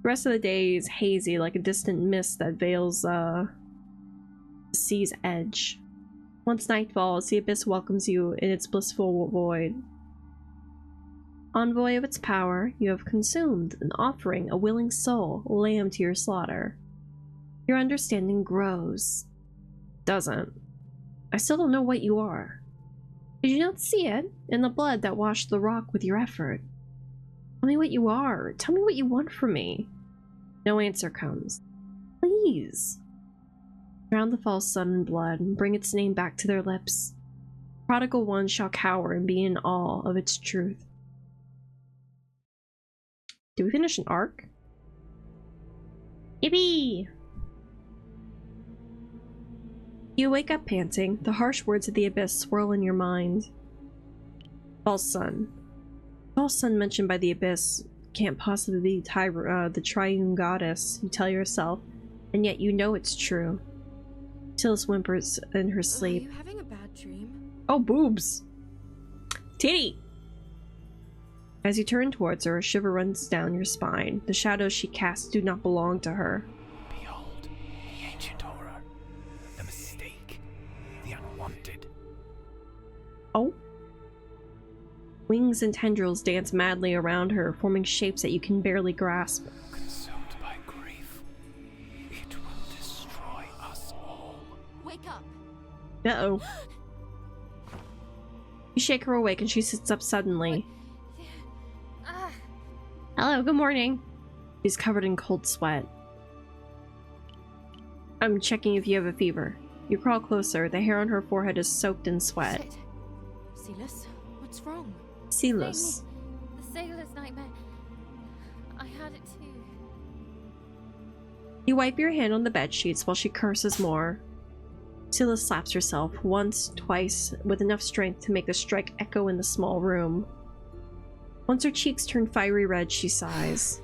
The rest of the day is hazy, like a distant mist that veils the sea's edge. Once night falls, the abyss welcomes you in its blissful void. Envoy of its power, you have consumed, an offering, a willing soul, lamb to your slaughter. Your understanding grows. Doesn't. I still don't know what you are. Did you not see it? In the blood that washed the rock with your effort. Tell me what you are. Tell me what you want from me. No answer comes. Please. Drown the false sun in blood and bring its name back to their lips. Prodigal one shall cower and be in awe of its truth. Did we finish an arc? Yippee! You wake up panting. The harsh words of the abyss swirl in your mind. False sun. False sun mentioned by the abyss can't possibly be the triune goddess, you tell yourself, and yet you know it's true. Tillis whimpers in her sleep. Are you having a bad dream? Oh, boobs! Titty! As you turn towards her, a shiver runs down your spine. The shadows she casts do not belong to her. Behold, the ancient horror. The mistake. The unwanted. Oh? Wings and tendrils dance madly around her, forming shapes that you can barely grasp. Consumed by grief. It will destroy us all. Wake up! Uh-oh. You shake her awake and she sits up suddenly. Hello, good morning. She's covered in cold sweat. I'm checking if you have a fever. You crawl closer. The hair on her forehead is soaked in sweat. Shit. Silas, what's wrong? Silas. The sailor's nightmare. I had it too. You wipe your hand on the bed sheets while she curses more. Silas slaps herself once, twice, with enough strength to make the strike echo in the small room. Once her cheeks turn fiery red, she sighs.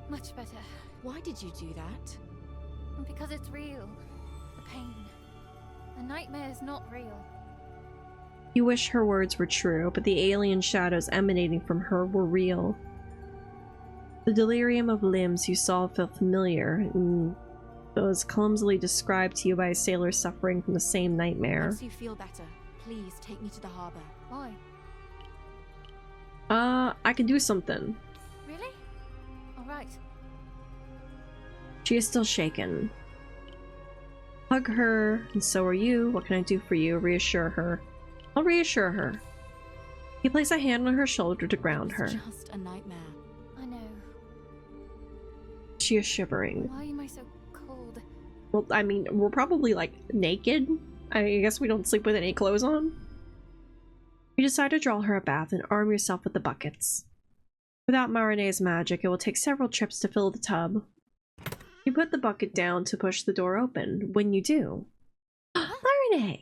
Much better. Why did you do that? Because it's real. The pain. The nightmare is not real. You wish her words were true, but the alien shadows emanating from her were real. The delirium of limbs you saw felt familiar, and was clumsily described to you by a sailor suffering from the same nightmare. Once you feel better, please take me to the harbor. Why? I can do something. Really? Alright. She is still shaken. Hug her, and so are you. What can I do for you? Reassure her. I'll reassure her. You place a hand on her shoulder to ground her. It's just a nightmare. I know. She is shivering. Why am I so cold? Well, I mean, we're probably like naked. I guess we don't sleep with any clothes on. You decide to draw her a bath and arm yourself with the buckets. Without Marine's magic, it will take several trips to fill the tub. You put the bucket down to push the door open. When you do... Marine!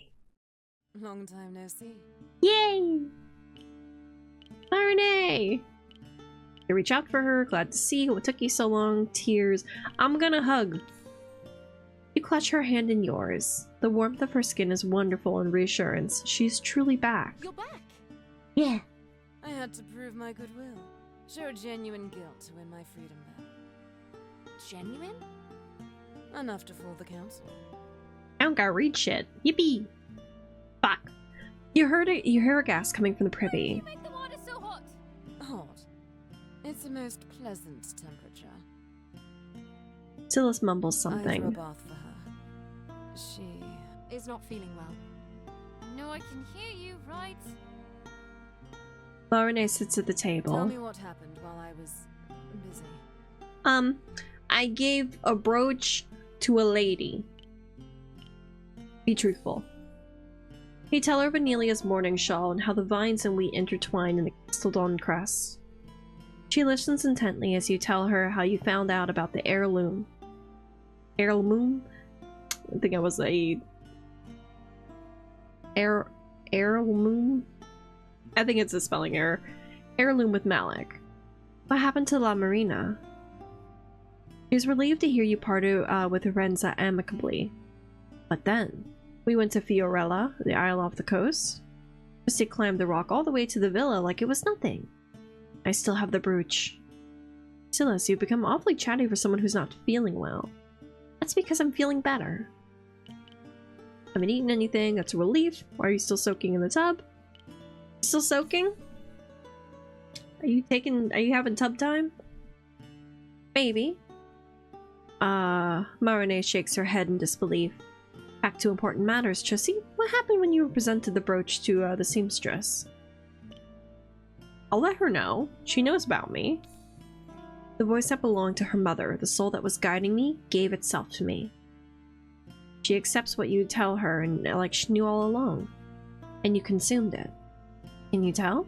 Long time no see. Yay! Marine! You reach out for her, glad to see you. What took you so long? Tears. I'm gonna hug. You clutch her hand in yours. The warmth of her skin is wonderful in reassurance. She's truly back. You're back? Yeah. I had to prove my goodwill. Show genuine guilt to win my freedom back. Genuine? Enough to fool the council. I don't gotta read shit. Yippee! Fuck. You hear a gas coming from the Why did privy. you make the water so hot? Hot. It's a most pleasant temperature. Silas mumbles I threw a something. bath for her. She Is not feeling well. No, I can hear you, right? Marine sits at the Tell table. me what happened while I was busy. I gave a brooch to a lady. Be truthful. You tell her of Anelia's mourning shawl and how the vines and wheat intertwine in the Castledon crest. She listens intently as you tell her how you found out about the heirloom. Heirloom? I think it was a... Heirloom? I think it's a spelling error. Heirloom with Malik. What happened to La Marina? She was relieved to hear you parted with Renza amicably. But then, we went to Fiorella, the isle off the coast. Misty climbed the rock all the way to the villa like it was nothing. I still have the brooch. Silas, you've become awfully chatty for someone who's not feeling well. That's because I'm feeling better. Haven't eaten anything, that's a relief. Why are you still soaking in the tub? Still soaking? Are you having tub time? Maybe. Marinette shakes her head in disbelief. Back to important matters, Chussie. What happened when you presented the brooch to the seamstress? I'll let her know. She knows about me. The voice that belonged to her mother, the soul that was guiding me, gave itself to me. She accepts what you tell her, and like she knew all along. And you consumed it. Can you tell?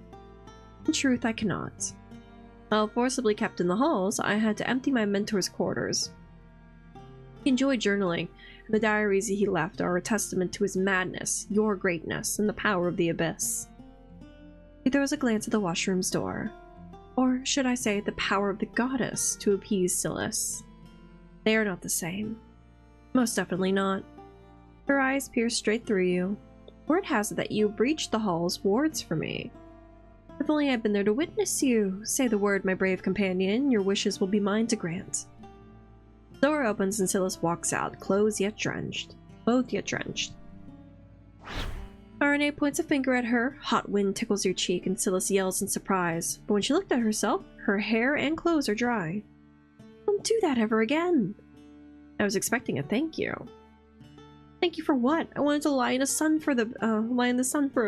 In truth, I cannot. While forcibly kept in the halls, I had to empty my mentor's quarters. He enjoyed journaling, and the diaries he left are a testament to his madness, your greatness, and the power of the abyss. He throws a glance at the washroom's door. Or should I say, the power of the goddess to appease Silas. They are not the same. Most definitely not. Her eyes pierce straight through you. Word has it that you breached the hall's wards for me. If only I'd been there to witness you. Say the word, my brave companion. Your wishes will be mine to grant. The door opens and Silas walks out, clothes yet drenched. Both yet drenched. Marinette points a finger at her, hot wind tickles your cheek, and Silas yells in surprise. But when she looked at herself, her hair and clothes are dry. Don't do that ever again. I was expecting a thank you. Thank you for what? I wanted to lie in the sun for a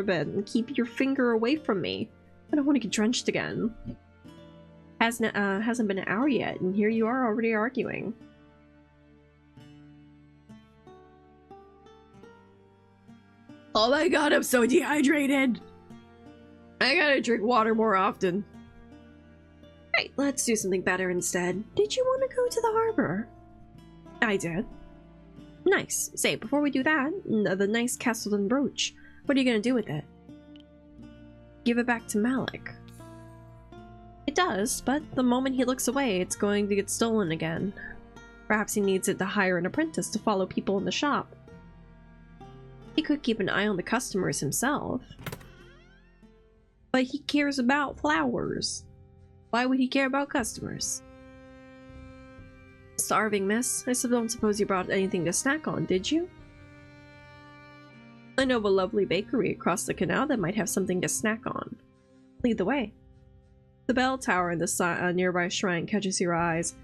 bit and keep your finger away from me. I don't want to get drenched again. Hasn't been an hour yet, and here you are already arguing. Oh my god, I'm so dehydrated! I gotta drink water more often. Right, let's do something better instead. Did you want to go to the harbor? I did. Nice. Say, before we do that, the nice Castleton brooch, what are you gonna do with it? Give it back to Malik. It does, but the moment he looks away, it's going to get stolen again. Perhaps he needs it to hire an apprentice to follow people in the shop. He could keep an eye on the customers himself. But he cares about flowers. Why would he care about customers? Starving, miss. I don't suppose you brought anything to snack on, did you? I know of a lovely bakery across the canal that might have something to snack on. Lead the way. The bell tower in the nearby shrine catches your eyes.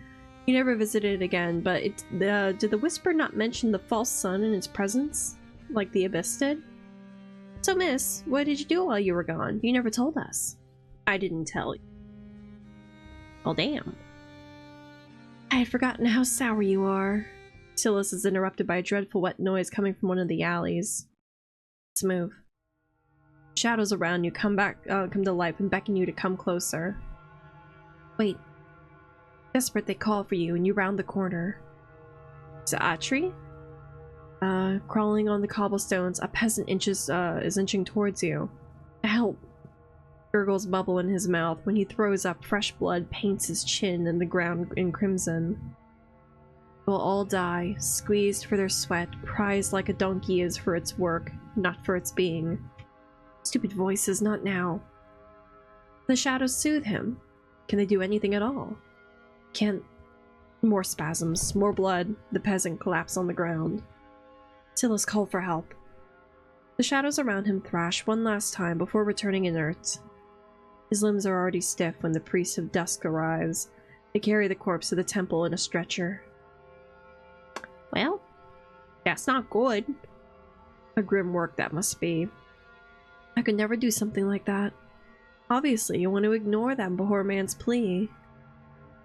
You never visited it again, but did the whisper not mention the false sun in its presence? Like the abyss did? So, miss, what did you do while you were gone? You never told us. I didn't tell you. Well, damn. I had forgotten how sour you are. Silas is interrupted by a dreadful wet noise coming from one of the alleys. Let's move. Shadows around you come to life and beckon you to come closer. Wait. Desperate, they call for you, and you round the corner. Is it Atri? Crawling on the cobblestones, a peasant is inching towards you. Help! Gurgles bubble in his mouth. When he throws up, fresh blood paints his chin and the ground in crimson. We'll all die, squeezed for their sweat, prized like a donkey is for its work, not for its being. Stupid voices, not now. The shadows soothe him. Can they do anything at all? Can't. More spasms, more blood. The peasant collapses on the ground. Silas called for help. The shadows around him thrash one last time before returning inert. His limbs are already stiff when the priest of dusk arrives. They carry the corpse to the temple in a stretcher. Well, that's not good. A grim work that must be. I could never do something like that. Obviously, you want to ignore that poor man's plea.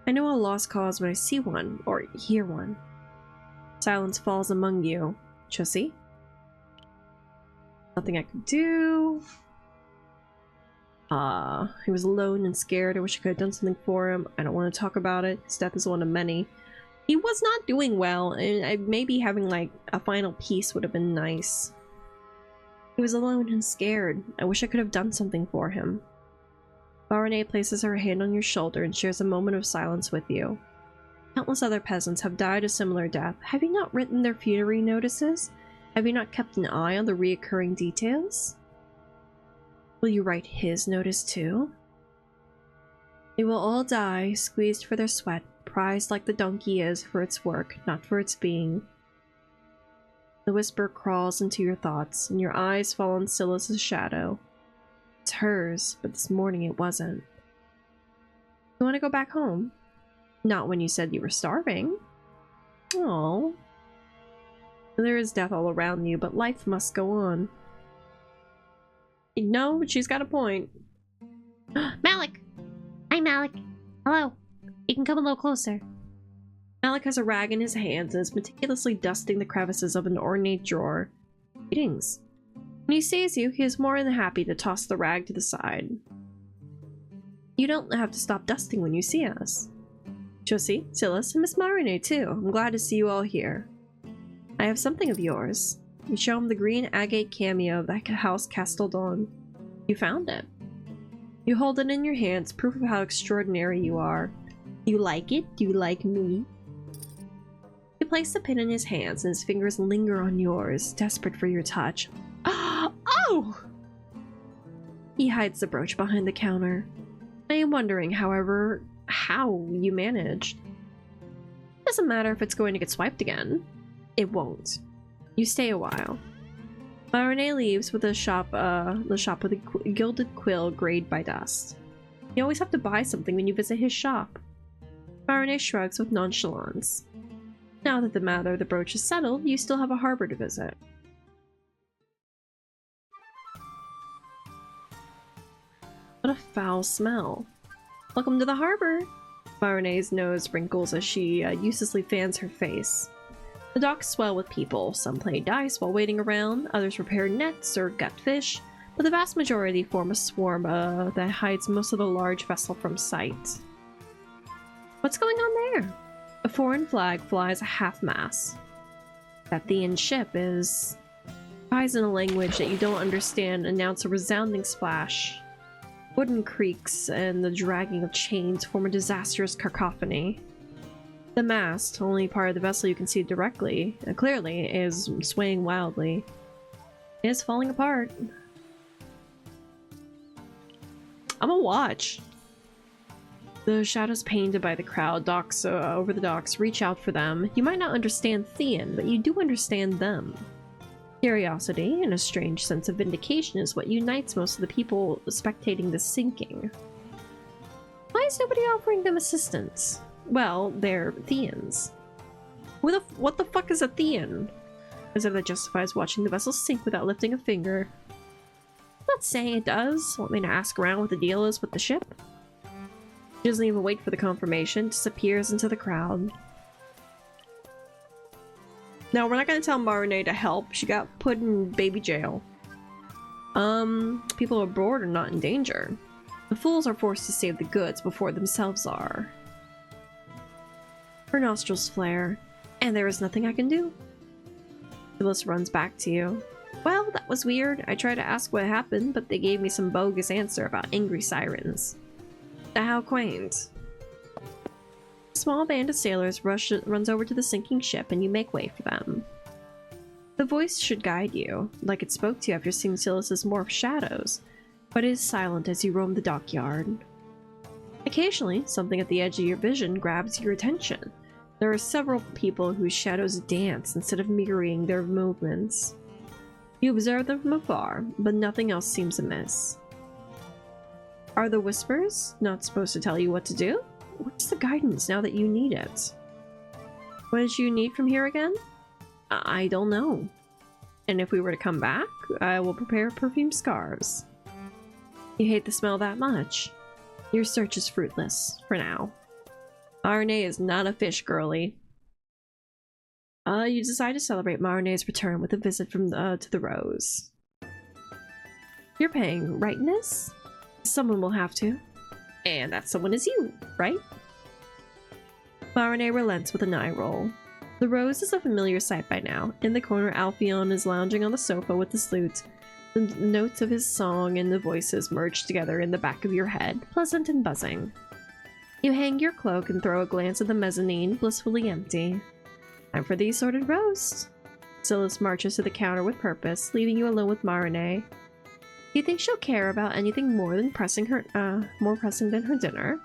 I know a lost cause when I see one, or hear one. Silence falls among you. Chussie? Nothing I could do. He was alone and scared. I wish I could have done something for him. I don't want to talk about it. His death is one of many. He was not doing well, and maybe having like a final piece would have been nice. He was alone and scared. I wish I could have done something for him. Marinette places her hand on your shoulder and shares a moment of silence with you. Countless other peasants have died a similar death. Have you not written their funerary notices? Have you not kept an eye on the reoccurring details? Will you write his notice too? They will all die, squeezed for their sweat, prized like the donkey is for its work, not for its being. The whisper crawls into your thoughts, and your eyes fall on Silas's shadow. It's hers, but this morning it wasn't. You want to go back home? Not when you said you were starving. Oh. There is death all around you, but life must go on. No, but she's got a point. Malik! Hi, Malik. Hello. You can come a little closer. Malik has a rag in his hands and is meticulously dusting the crevices of an ornate drawer. Greetings. When he sees you, he is more than happy to toss the rag to the side. You don't have to stop dusting when you see us. Josie, Silas, and Miss Marine too. I'm glad to see you all here. I have something of yours. You show him the green agate cameo of the house Casteldon. You found it. You hold it in your hands, proof of how extraordinary you are. You like it? Do you like me? You place the pin in his hands and his fingers linger on yours, desperate for your touch. Oh! He hides the brooch behind the counter. I am wondering, however, how you managed. Doesn't matter if it's going to get swiped again. It won't. You stay a while. Marine leaves with the shop with a gilded quill grayed by dust. You always have to buy something when you visit his shop. Marine shrugs with nonchalance. Now that the matter of the brooch is settled, you still have a harbor to visit. What a foul smell. Welcome to the harbor! Marine's nose wrinkles as she uselessly fans her face. The docks swell with people. Some play dice while waiting around, others repair nets or gut fish, but the vast majority form a swarm that hides most of the large vessel from sight. What's going on there? A foreign flag flies a half-mast. That Thean ship is... Cries in a language that you don't understand announce a resounding splash. Wooden creaks and the dragging of chains form a disastrous cacophony. The mast, only part of the vessel you can see directly, clearly, is swaying wildly. It is falling apart. I'm gonna watch. The shadows painted by the crowd over the docks reach out for them. You might not understand Thean, but you do understand them. Curiosity and a strange sense of vindication is what unites most of the people spectating the sinking. Why is nobody offering them assistance? Well, they're Theans. What the fuck is a Thean? As if that justifies watching the vessel sink without lifting a finger. I'm not saying it does. Want me to ask around what the deal is with the ship? She doesn't even wait for the confirmation, disappears into the crowd. Now, we're not going to tell Marine to help. She got put in baby jail. People aboard are not in danger. The fools are forced to save the goods before themselves are. Her nostrils flare, and there is nothing I can do. Phyllis runs back to you. Well, that was weird. I tried to ask what happened, but they gave me some bogus answer about angry sirens. How quaint. A small band of sailors runs over to the sinking ship, and you make way for them. The voice should guide you, like it spoke to you after seeing Silas's morph shadows, but it is silent as you roam the dockyard. Occasionally, something at the edge of your vision grabs your attention. There are several people whose shadows dance instead of mirroring their movements. You observe them from afar, but nothing else seems amiss. Are the whispers not supposed to tell you what to do? What's the guidance now that you need it? What did you need from here again? I don't know. And if we were to come back, I will prepare perfumed scarves. You hate the smell that much? Your search is fruitless, for now. Marine is not a fish girly. You decide to celebrate Marine's return with a visit from to the Rose. You're paying, right, Miss? Someone will have to. And that someone is you, right? Marine relents with an eye roll. The Rose is a familiar sight by now. In the corner, Alphion is lounging on the sofa with his lute. The notes of his song and the voices merge together in the back of your head, pleasant and buzzing. You hang your cloak and throw a glance at the mezzanine, blissfully empty. Time for the assorted roast. Silas marches to the counter with purpose, leaving you alone with Marine. Do you think she'll care about anything more pressing than her dinner?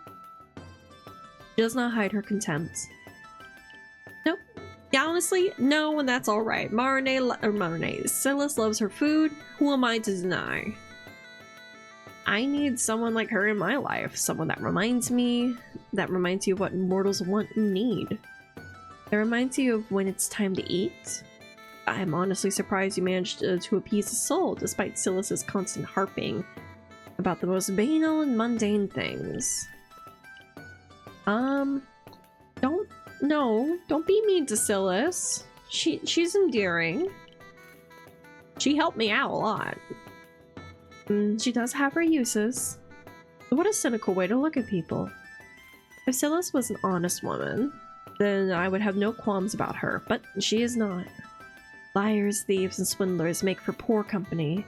She does not hide her contempt. Nope. Yeah, honestly, no, and that's alright. Silas loves her food. Who am I to deny? I need someone like her in my life. Someone that reminds you of what mortals want and need. That reminds you of when it's time to eat. I'm honestly surprised you managed to appease his soul, despite Silas's constant harping about the most banal and mundane things. Don't be mean to Silas. She's endearing. She helped me out a lot. She does have her uses. What a cynical way to look at people. If Silas was an honest woman, then I would have no qualms about her, but she is not. Liars, thieves, and swindlers make for poor company.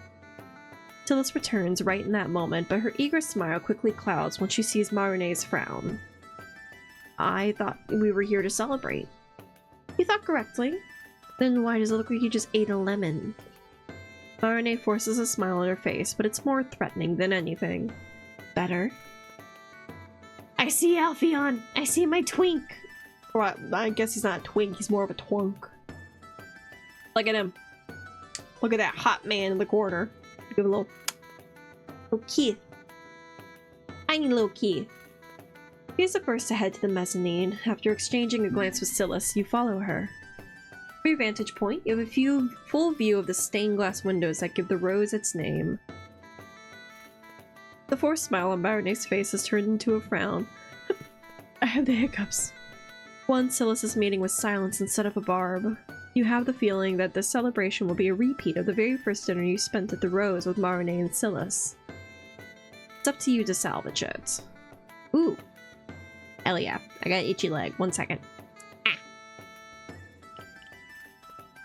Silas returns right in that moment, but her eager smile quickly clouds when she sees Marine's frown. I thought we were here to celebrate. You thought correctly. Then why does it look like you just ate a lemon? Marine forces a smile on her face, but it's more threatening than anything. Better. I see Alpheon. I see my twink. Well, I guess he's not a twink, he's more of a twunk. Look at him. Look at that hot man in the corner. Give a little kiss. Tiny little kiss. She's the first to head to the mezzanine. After exchanging a glance with Silas, you follow her. From your vantage point, you have a full view of the stained glass windows that give the rose its name. The forced smile on Marine's face has turned into a frown. I have the hiccups. Once Silas's meeting was silence instead of a barb. You have the feeling that this celebration will be a repeat of the very first dinner you spent at the Rose with Marine and Silas. It's up to you to salvage it. Ooh. Hell yeah. I got an itchy leg. 1 second. Ah.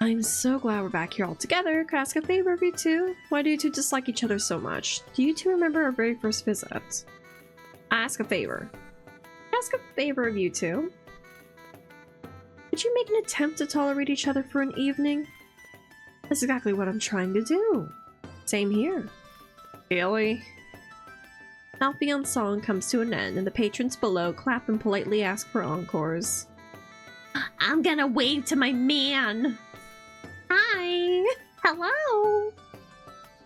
I'm so glad we're back here all together. Could I ask a favor of you two? Why do you two dislike each other so much? Do you two remember our very first visit? I ask a favor. Ask a favor of you two. Would you make an attempt to tolerate each other for an evening? That's exactly what I'm trying to do. Same here. Really? Alpheon's song comes to an end, and the patrons below clap and politely ask for encores. I'm gonna wave to my man. Hi. Hello.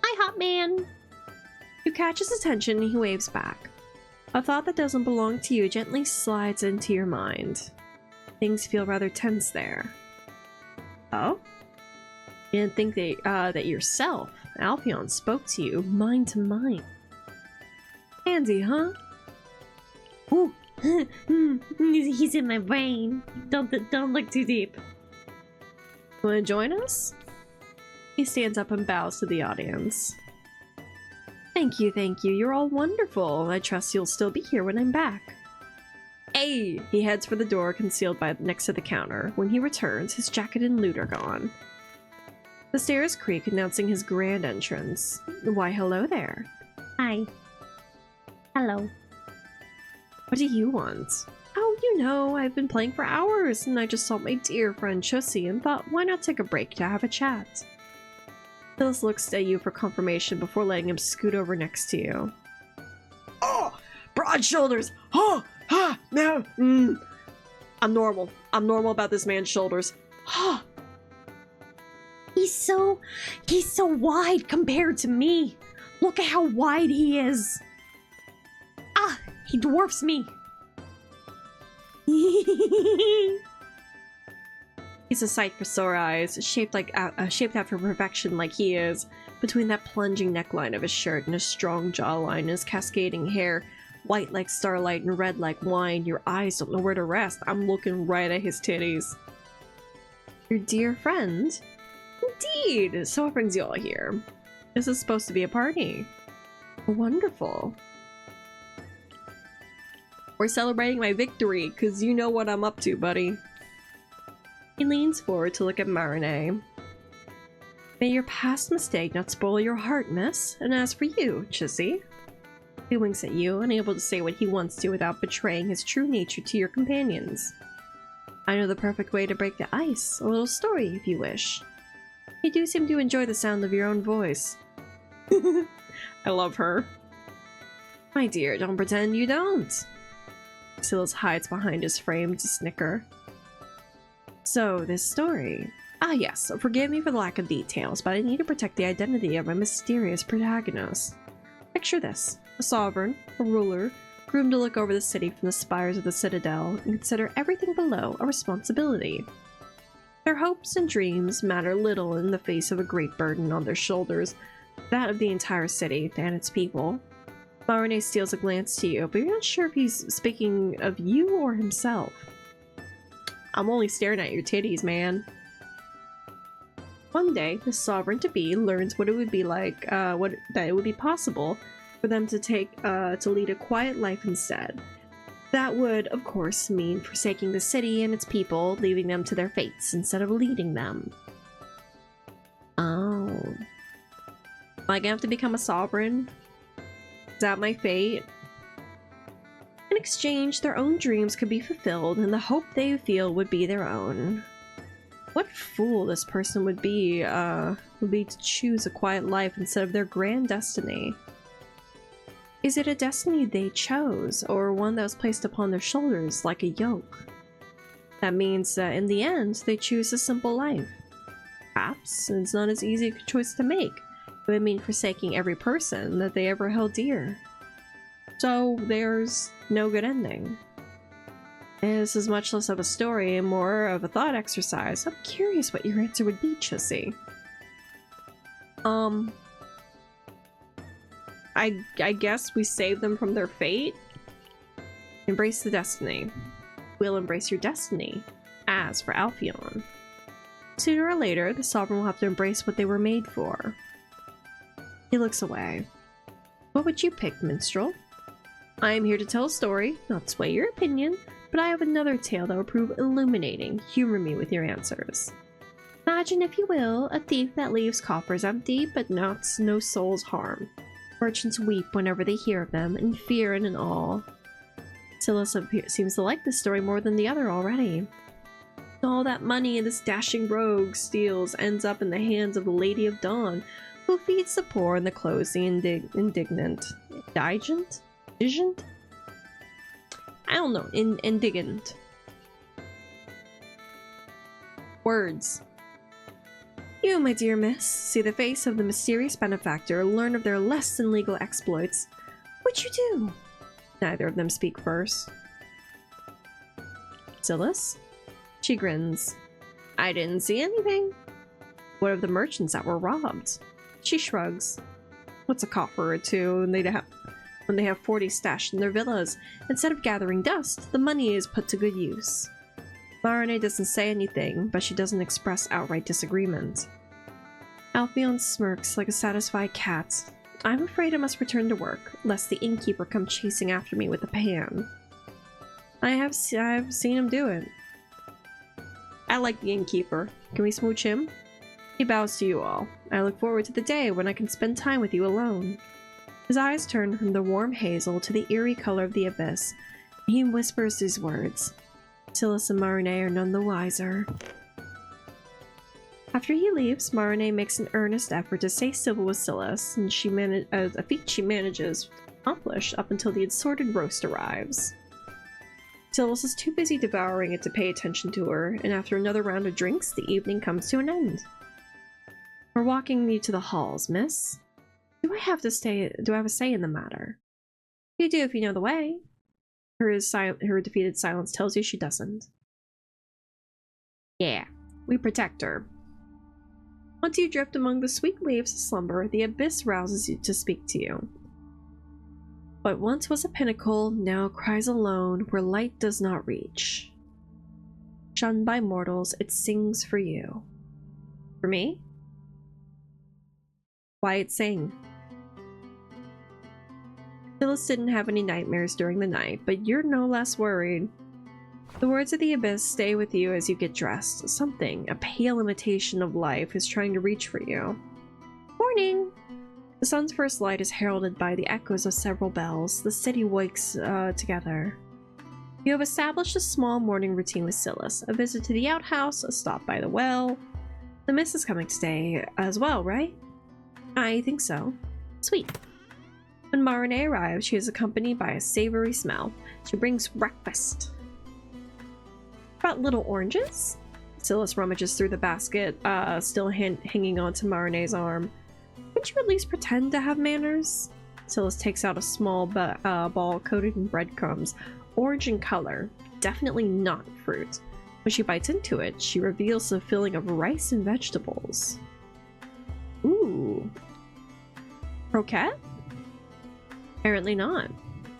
Hi, hot man. You catch his attention and he waves back. A thought that doesn't belong to you gently slides into your mind. Things feel rather tense there. Oh? You didn't think that yourself, Alpheon, spoke to you mind to mind. Handy, huh? Ooh. He's in my brain. Don't look too deep. Want to join us? He stands up and bows to the audience. Thank you. You're all wonderful. I trust you'll still be here when I'm back. Hey! He heads for the door concealed next to the counter. When he returns, his jacket and loot are gone. The stairs creak, announcing his grand entrance. Why, hello there. Hi. Hello. What do you want? Oh, you know, I've been playing for hours, and I just saw my dear friend Chussie and thought, why not take a break to have a chat? Phyllis looks at you for confirmation before letting him scoot over next to you. Oh! Broad shoulders! Oh! Ha! No! I'm normal. I'm normal about this man's shoulders. Ha! He's so wide compared to me. Look at how wide he is. Ah, he dwarfs me. He's a sight for sore eyes, shaped after perfection like he is. Between that plunging neckline of his shirt and his strong jawline and his cascading hair, white like starlight and red like wine, your eyes don't know where to rest. I'm looking right at his titties. Your dear friend? Indeed! So what brings you all here? This is supposed to be a party. Wonderful. We're celebrating my victory, cause you know what I'm up to, buddy. He leans forward to look at Marine. May your past mistake not spoil your heart, miss. And as for you, Chussie. He winks at you, unable to say what he wants to without betraying his true nature to your companions. I know the perfect way to break the ice. A little story, if you wish. You do seem to enjoy the sound of your own voice. I love her. My dear, don't pretend you don't. Silas hides behind his frame to snicker. So, this story. Ah yes, forgive me for the lack of details, but I need to protect the identity of my mysterious protagonist. Picture this. A sovereign, a ruler, groomed to look over the city from the spires of the citadel and consider everything below a responsibility. Their hopes and dreams matter little in the face of a great burden on their shoulders, that of the entire city and its people. Marine steals a glance to you, but you're not sure if he's speaking of you or himself. I'm only staring at your titties, man. One day, the sovereign-to-be learns what it would be like, that it would be possible for them to lead a quiet life instead. That would, of course, mean forsaking the city and its people, leaving them to their fates instead of leading them. Oh. Am I gonna have to become a sovereign? Is that my fate? In exchange, their own dreams could be fulfilled, and the hope they feel would be their own. What fool this person would be to choose a quiet life instead of their grand destiny. Is it a destiny they chose, or one that was placed upon their shoulders like a yoke? That means that in the end, they choose a simple life. Perhaps it's not as easy a choice to make. It would mean forsaking every person that they ever held dear. So there's no good ending. This is much less of a story and more of a thought exercise. I'm curious what your answer would be, Chissy. I guess we save them from their fate? Embrace the destiny. We'll embrace your destiny. As for Alpheon. Sooner or later, the Sovereign will have to embrace what they were made for. He looks away. What would you pick, Minstrel? I am here to tell a story, not sway your opinion, but I have another tale that will prove illuminating. Humor me with your answers. Imagine, if you will, a thief that leaves coffers empty, but no souls harmed. Merchants weep whenever they hear of them, in fear and in awe. Silas seems to like this story more than the other already. All that money this dashing rogue steals ends up in the hands of the Lady of Dawn, who feeds the poor and the clothes the indigent. Indigent? Indigent? I don't know. Indigent. Words. You, my dear miss, see the face of the mysterious benefactor, learn of their less than legal exploits. Which you do? Neither of them speak first. Silas? She grins. I didn't see anything. What of the merchants that were robbed? She shrugs. What's a coffer or two when they have 40 stashed in their villas? Instead of gathering dust, the money is put to good use. Marine doesn't say anything, but she doesn't express outright disagreement. Alpheon smirks like a satisfied cat. I'm afraid I must return to work, lest the innkeeper come chasing after me with a pan. I've seen him do it. I like the innkeeper. Can we smooch him? He bows to you all. I look forward to the day when I can spend time with you alone. His eyes turn from the warm hazel to the eerie color of the abyss. He whispers these words. Silas and Marine are none the wiser. After he leaves, Marine makes an earnest effort to stay civil with Silas, and a feat she manages to accomplish up until the assorted roast arrives. Silas is too busy devouring it to pay attention to her, and after another round of drinks, the evening comes to an end. We're walking you to the halls, miss. Do I have a say in the matter? You do if you know the way. Her defeated silence tells you she doesn't. Yeah, we protect her. Once you drift among the sweet waves of slumber, the abyss rouses you to speak to you. What once was a pinnacle now cries alone where light does not reach. Shunned by mortals, it sings for you. For me? Why it sang? Phyllis didn't have any nightmares during the night, but you're no less worried. The words of the abyss stay with you as you get dressed. Something, a pale imitation of life, is trying to reach for you. Morning! The sun's first light is heralded by the echoes of several bells. The city wakes together. You have established a small morning routine with Silas. A visit to the outhouse, a stop by the well. The miss is coming today as well, right? I think so. Sweet. When Marine arrives, she is accompanied by a savory smell. She brings breakfast. About little oranges? Silas rummages through the basket, still hanging onto Marine's arm. Wouldn't you at least pretend to have manners? Silas takes out a small ball coated in breadcrumbs, orange in color, definitely not fruit. When she bites into it, she reveals a filling of rice and vegetables. Ooh. Croquette? Apparently not.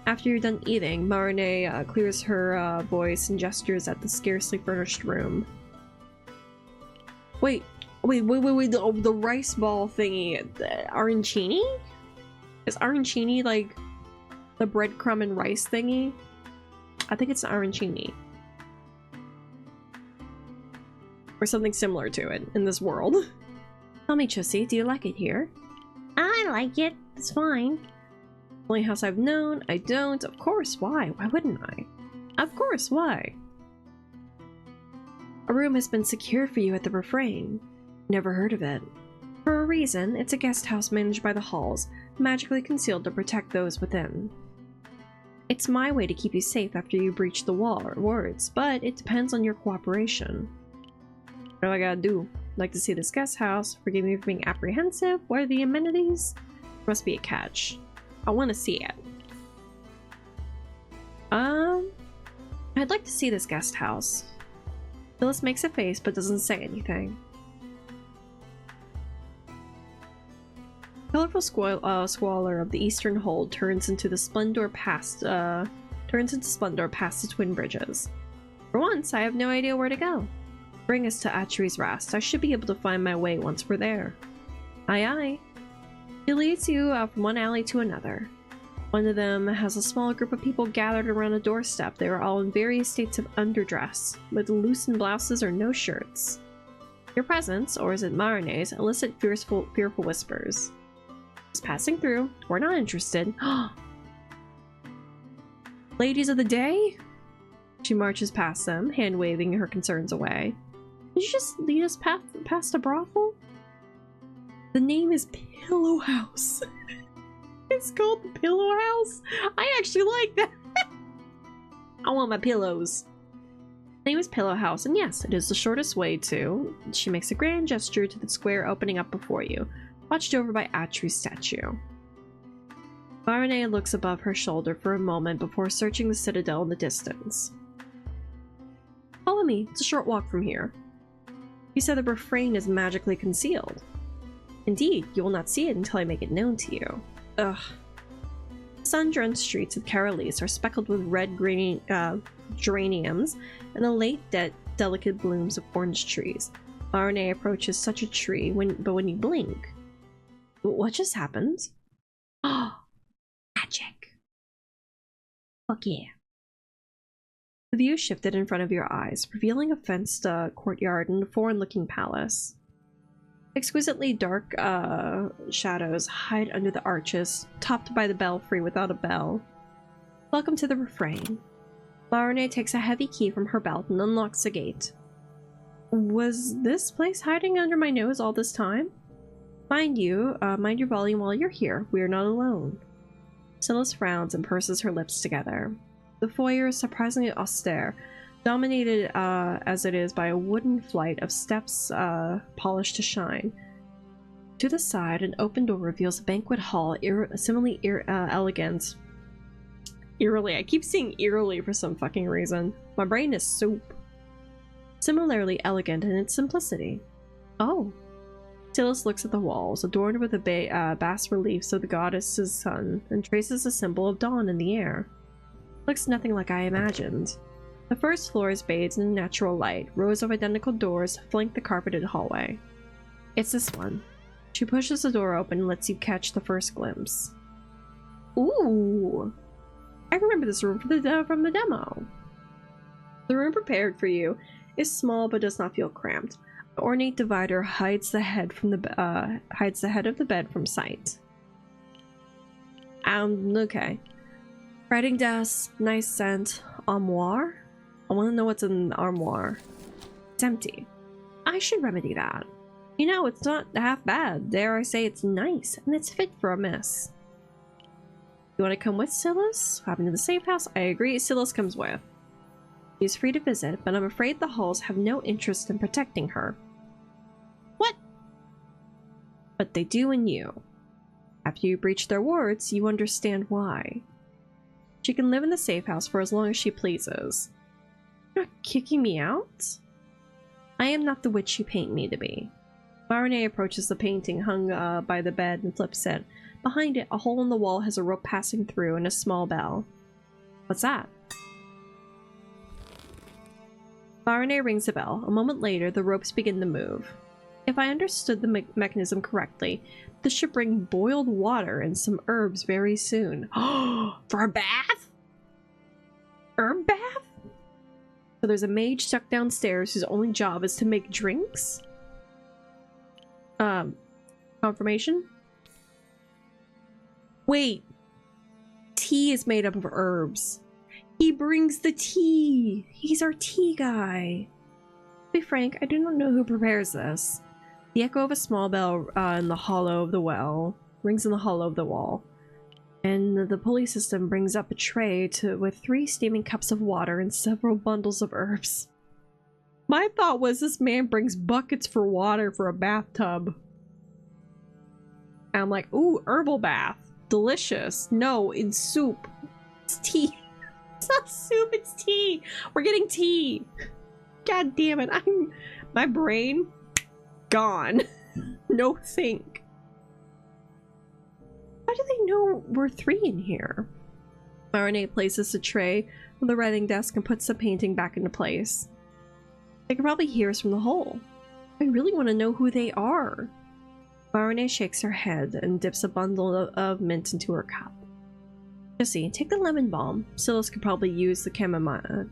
After you're done eating, Marine clears her voice and gestures at the scarcely furnished room. Wait, the rice ball thingy, the arancini? Is arancini like the breadcrumb and rice thingy? I think it's arancini. Or something similar to it in this world. Tell me, Chussie, do you like it here? I like it. It's fine. Only house I've known. I don't. Of course, why? Why wouldn't I? Of course, why? A room has been secured for you at the Refrain. Never heard of it. For a reason, it's a guest house managed by the halls, magically concealed to protect those within. It's my way to keep you safe after you breach the wards, but it depends on your cooperation. What do I gotta do? Like to see this guest house? Forgive me for being apprehensive. What are the amenities? Must be a catch. I want to see it. I'd like to see this guest house. Phyllis makes a face but doesn't say anything. Colorful squalor of the eastern hold turns into splendor past the twin bridges. For once, I have no idea where to go. Bring us to Atri's Rast. I should be able to find my way once we're there. Aye aye. She leads you from one alley to another. One of them has a small group of people gathered around a doorstep. They are all in various states of underdress, with loosened blouses or no shirts. Your presence, or is it Marine's, elicit fearful whispers. Just passing through. We're not interested. Ladies of the day? She marches past them, hand-waving her concerns away. Did you just lead us past a brothel? The name is Pillow House. It's called the Pillow House? I actually like that. I want my pillows. The name is Pillow House, and yes, it is the shortest way to... She makes a grand gesture to the square opening up before you, watched over by Atri's statue. Marine looks above her shoulder for a moment before searching the citadel in the distance. Follow me. It's a short walk from here. You said the Refrain is magically concealed. Indeed, you will not see it until I make it known to you. Ugh. The sun-drenched streets of Carolis are speckled with red geraniums and the late delicate blooms of orange trees. Marine approaches such a tree, but when you blink... What just happened? Oh, magic. Fuck yeah. The view shifted in front of your eyes, revealing a fenced courtyard and a foreign-looking palace. Exquisitely dark shadows hide under the arches, topped by the belfry without a bell. Welcome to the Refrain. Marine takes a heavy key from her belt and unlocks the gate. Was this place hiding under my nose all this time? Mind your volume while you're here. We are not alone. Silas frowns and purses her lips together. The foyer is surprisingly austere, dominated as it is by a wooden flight of steps polished to shine. To the side, an open door reveals a banquet hall, similarly elegant. Eerily. I keep saying eerily for some fucking reason. My brain is soup. Similarly elegant in its simplicity. Oh. Silas looks at the walls, adorned with the bas-reliefs of the goddess's sun, and traces a symbol of dawn in the air. Looks nothing like I imagined. The first floor is bathed in natural light. Rows of identical doors flank the carpeted hallway. It's this one. She pushes the door open and lets you catch the first glimpse. Ooh! I remember this room from the demo. The room prepared for you is small but does not feel cramped. The ornate divider hides the head of the bed from sight. Okay. Writing desk, nice scent, armoire. I want to know what's in the armoire. It's empty. I should remedy that. You know, it's not half bad. Dare I say it's nice, and it's fit for a miss. You want to come with Silas? What happened to the safe house? I agree, Silas comes with. She's free to visit, but I'm afraid the halls have no interest in protecting her. What? But they do in you. After you breach their wards, you understand why. She can live in the safe house for as long as she pleases. You're not kicking me out? I am not the witch you paint me to be. Marne approaches the painting hung by the bed and flips it. Behind it, a hole in the wall has a rope passing through and a small bell. What's that? Marne rings the bell. A moment later, the ropes begin to move. If I understood the mechanism correctly, this should bring boiled water and some herbs very soon. For a bath? Herb bath? So there's a mage stuck downstairs whose only job is to make drinks? Confirmation? Wait. Tea is made up of herbs. He brings the tea. He's our tea guy. To be frank, I do not know who prepares this. The echo of a small bell in the hollow of the well rings in the hollow of the wall. And the pulley system brings up a tray with 3 steaming cups of water and several bundles of herbs. My thought was this man brings buckets for water for a bathtub. And I'm like, ooh, herbal bath. Delicious. No, in soup. It's tea. It's not soup, it's tea. We're getting tea. God damn it. My brain gone. No think. How do they know we're 3 in here? Marne places the tray on the writing desk and puts the painting back into place. They can probably hear us from the hole. I really want to know who they are. Marne shakes her head and dips a bundle of mint into her cup. Jesse, take the lemon balm. Silas could probably use the chamomile.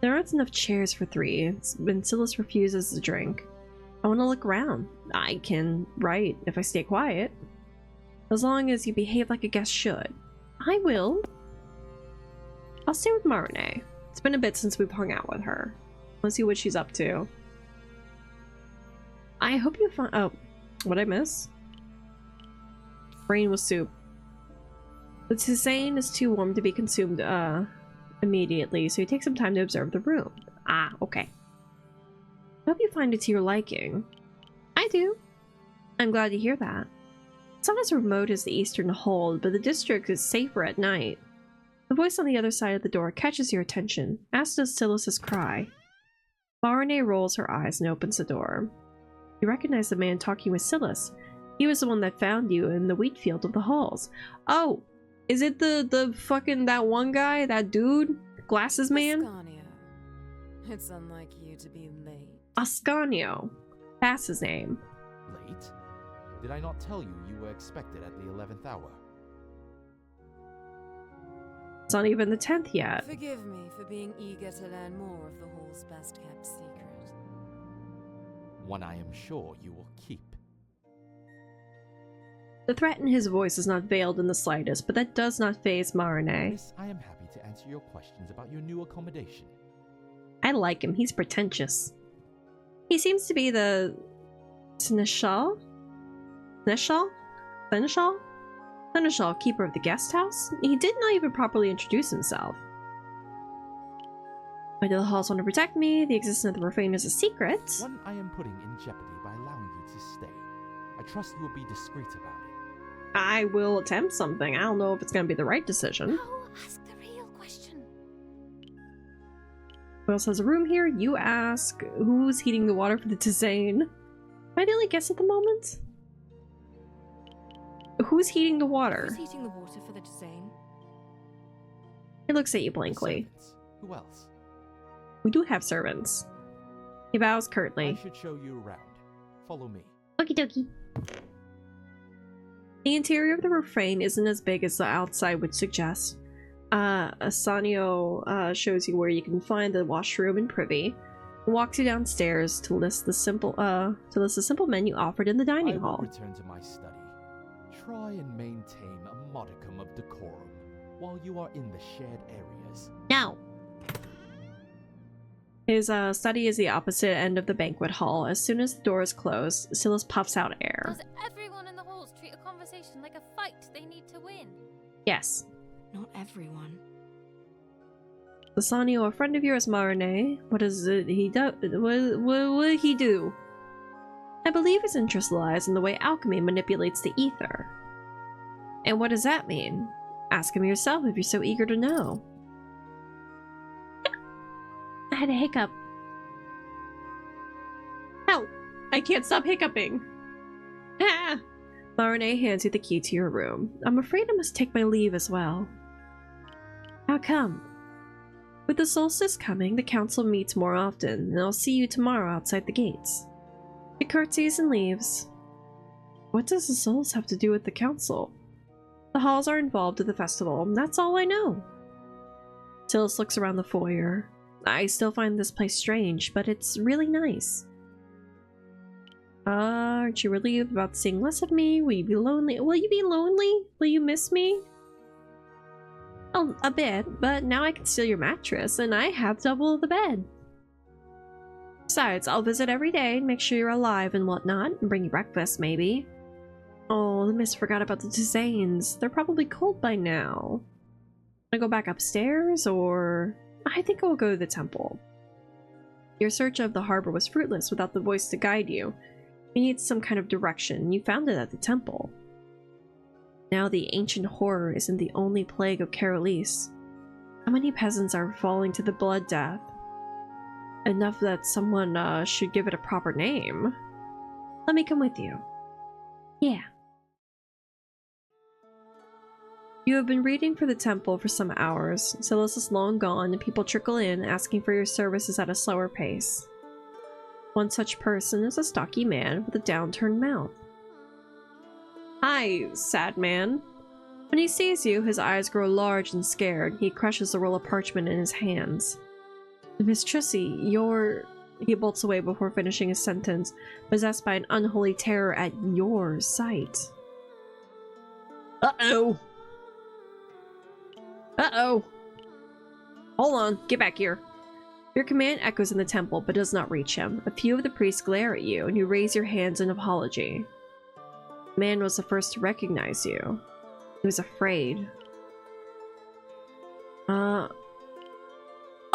There aren't enough chairs for 3, and Silas refuses the drink. I want to look around. I can write if I stay quiet. As long as you behave like a guest should. I will. I'll stay with Marne. It's been a bit since we've hung out with her. Let's see what she's up to. I hope you find— oh, what'd I miss? Brain with soup. The tisane is too warm to be consumed immediately, so you take some time to observe the room. Ah, okay. I hope you find it to your liking. I do. I'm glad to hear that. It's not as remote as the eastern hold, but the district is safer at night. The voice on the other side of the door catches your attention, as does Silas's cry. Marne rolls her eyes and opens the door. You recognize the man talking with Silas. He was the one that found you in the wheat field of the halls. Oh, is it the fucking that one guy, that dude, glasses man? Ascanio. It's unlike you to be late. Ascanio. That's his name. Late? Did I not tell you you were expected at the 11th hour? It's not even the 10th yet. Forgive me for being eager to learn more of the hall's best-kept secret. One I am sure you will keep. The threat in his voice is not veiled in the slightest, but that does not faze Marne. Miss, I am happy to answer your questions about your new accommodation. I like him. He's pretentious. He seems to be the Seneschal? Seneschal, keeper of the guest house? He did not even properly introduce himself. Why do the halls want to protect me? The existence of the Refrain is a secret. One I am putting in jeopardy by allowing you to stay. I trust you will be discreet about it. I will attempt something. I don't know if it's going to be the right decision. No, ask the real question. Who else has a room here? You ask. Who's heating the water for the tisane? Am I the only guess at the moment? Who's heating the water? Who's heating the water for the tisane? He looks at you blankly. Servants. Who else? We do have servants. He bows curtly. I should show you around. Follow me. Okie dokie. The interior of the Refrain isn't as big as the outside would suggest. Ascanio shows you where you can find the washroom and privy, and walks you downstairs to list the simple menu offered in the dining hall. I will return to my study. Try and maintain a modicum of decorum while you are in the shared areas. No. His study is the opposite end of the banquet hall. As soon as the door is closed, Silas puffs out air. Does everyone in the halls treat a conversation like a fight they need to win? Yes. Not everyone. Lasanio, a friend of yours, Marine. What does he do? What will he do? I believe his interest lies in the way alchemy manipulates the ether. And what does that mean? Ask him yourself if you're so eager to know. I had a hiccup. Help! I can't stop hiccuping. Ah! Marine hands you the key to your room. I'm afraid I must take my leave as well. How come? With the solstice coming, the council meets more often, and I'll see you tomorrow outside the gates. He curtsies and leaves. What does the souls have to do with the council? The halls are involved in the festival, and that's all I know. Silas looks around the foyer. I still find this place strange, but it's really nice. Aren't you relieved about seeing less of me? Will you be lonely? Will you be lonely? Will you miss me? Oh, a bit, but now I can steal your mattress, and I have double the bed. Besides, I'll visit every day and make sure you're alive and whatnot, and bring you breakfast, maybe. Oh, the miss forgot about the tisanes. They're probably cold by now. Wanna go back upstairs, or... I think I'll go to the temple. Your search of the harbor was fruitless without the voice to guide you. You need some kind of direction. You found it at the temple. Now the ancient horror isn't the only plague of Carolis. How many peasants are falling to the blood death? Enough that someone should give it a proper name. Let me come with you. Yeah. You have been reading for the temple for some hours. Silas is long gone, and people trickle in, asking for your services at a slower pace. One such person is a stocky man with a downturned mouth. Hi, sad man. When he sees you, his eyes grow large and scared. He crushes the roll of parchment in his hands. Miss Trissy, you're... He bolts away before finishing his sentence, possessed by an unholy terror at your sight. Uh-oh! Uh-oh! Hold on, get back here. Your command echoes in the temple, but does not reach him. A few of the priests glare at you, and you raise your hands in apology. The man was the first to recognize you. He was afraid.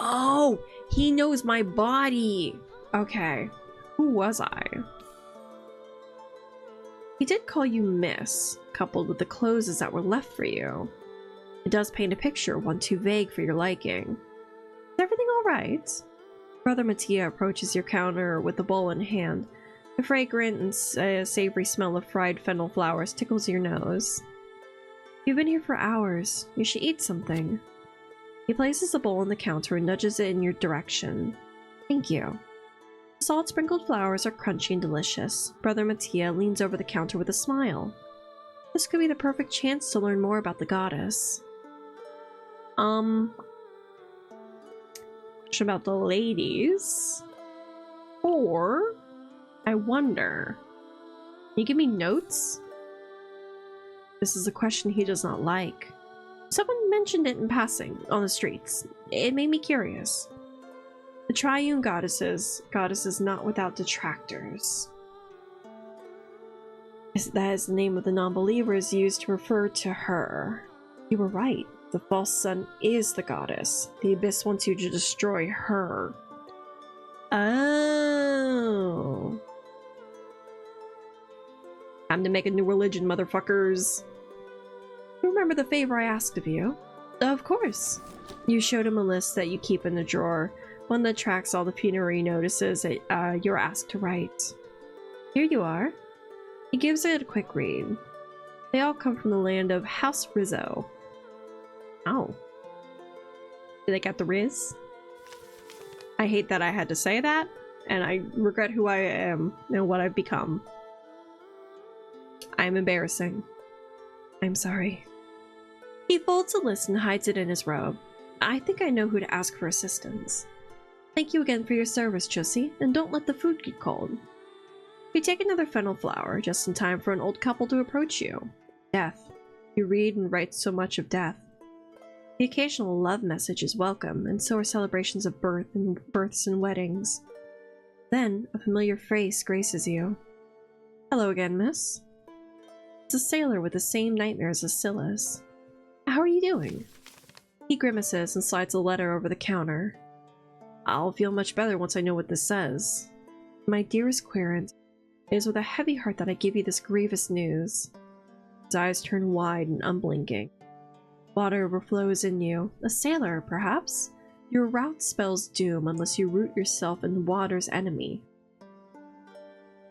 Oh! He knows my body! Okay. Who was I? He did call you Miss, coupled with the clothes that were left for you. It does paint a picture, one too vague for your liking. Is everything alright? Brother Mattia approaches your counter with the bowl in hand. The fragrant and savory smell of fried fennel flowers tickles your nose. You've been here for hours. You should eat something. He places the bowl on the counter and nudges it in your direction. Thank you. The salt-sprinkled flowers are crunchy and delicious. Brother Mattia leans over the counter with a smile. This could be the perfect chance to learn more about the goddess. Question about the ladies? Or, I wonder, can you give me notes? This is a question he does not like. Someone mentioned it in passing on the streets. It made me curious. The triune goddesses not without detractors. That is the name of the non-believers used to refer to her. You were right. The false sun is the goddess. The abyss wants you to destroy her. Oh. Time to make a new religion, motherfuckers. You remember the favor I asked of you? Of course. You showed him a list that you keep in the drawer, one that tracks all the funerary notices that you're asked to write. Here you are. He gives it a quick read. They all come from the land of House Rizzo. Oh. Did they get the Riz? I hate that I had to say that, and I regret who I am and what I've become. I'm embarrassing. I'm sorry. He folds the list and hides it in his robe. I think I know who to ask for assistance. Thank you again for your service, Chussie, and don't let the food get cold. You take another fennel flower, just in time for an old couple to approach you. Death. You read and write so much of death. The occasional love message is welcome, and so are celebrations of births and weddings. Then, a familiar face graces you. Hello again, miss. It's a sailor with the same nightmares as Silas. How are you doing? He grimaces and slides a letter over the counter. I'll feel much better once I know what this says. My dearest Querent, it is with a heavy heart that I give you this grievous news. His eyes turn wide and unblinking. Water overflows in you. A sailor, perhaps? Your route spells doom unless you root yourself in the water's enemy.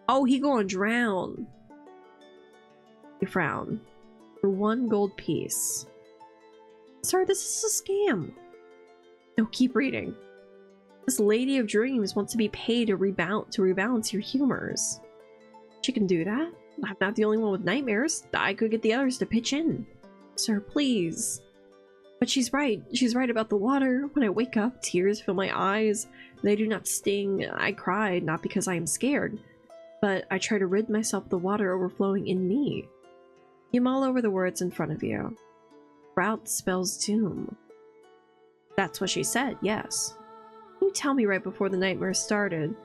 Oh, he gonna drown. You frown. For 1 gold piece. Sir, this is a scam. No, keep reading. This Lady of Dreams wants to be paid to rebalance your humors. She can do that. I'm not the only one with nightmares. I could get the others to pitch in. Sir, please. But she's right. She's right about the water. When I wake up, tears fill my eyes. They do not sting. I cry, not because I am scared, but I try to rid myself of the water overflowing in me. You mull over the words in front of you. Route spells doom. That's what she said, yes. You tell me right before the nightmare started.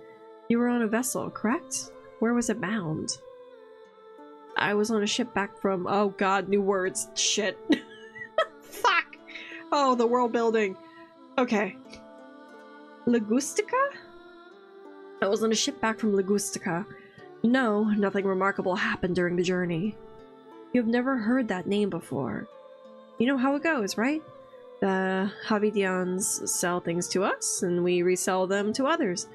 You were on a vessel, correct? Where was it bound? I was on a ship back from— oh god, new words. Shit. Fuck! Oh, the world building. Okay. Ligustica? I was on a ship back from Ligustica. No, nothing remarkable happened during the journey. You have never heard that name before. You know how it goes, right? The Havidians sell things to us, and we resell them to others.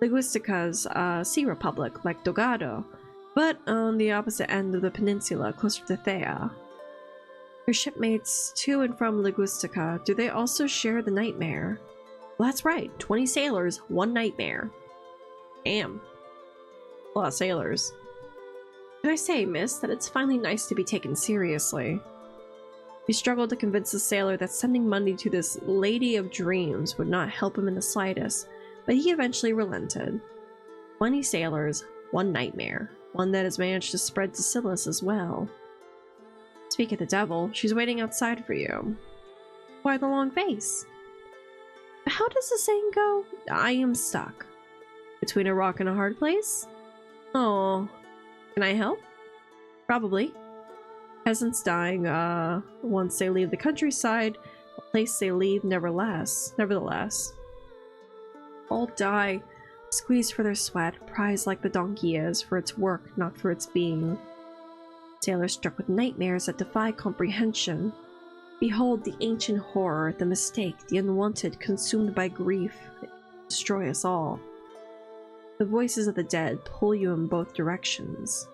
Liguistica's a sea republic, like Dogado, but on the opposite end of the peninsula, closer to Thea. Your shipmates to and from Ligustica, do they also share the nightmare? Well, that's right, 20 sailors, 1 nightmare. Damn. A lot of sailors. Can I say, miss, that it's finally nice to be taken seriously? He struggled to convince the sailor that sending money to this Lady of Dreams would not help him in the slightest, but he eventually relented. 20 sailors, 1 nightmare, one that has managed to spread to Silas as well. Speak of the devil, she's waiting outside for you. Why the long face? How does the saying go? I am stuck. Between a rock and a hard place? Oh, can I help? Probably. Peasants dying, once they leave the countryside, a place they leave nevertheless. All die, squeezed for their sweat, prized like the donkey is, for its work, not for its being. Sailors struck with nightmares that defy comprehension. Behold the ancient horror, the mistake, the unwanted, consumed by grief. They destroy us all. The voices of the dead pull you in both directions.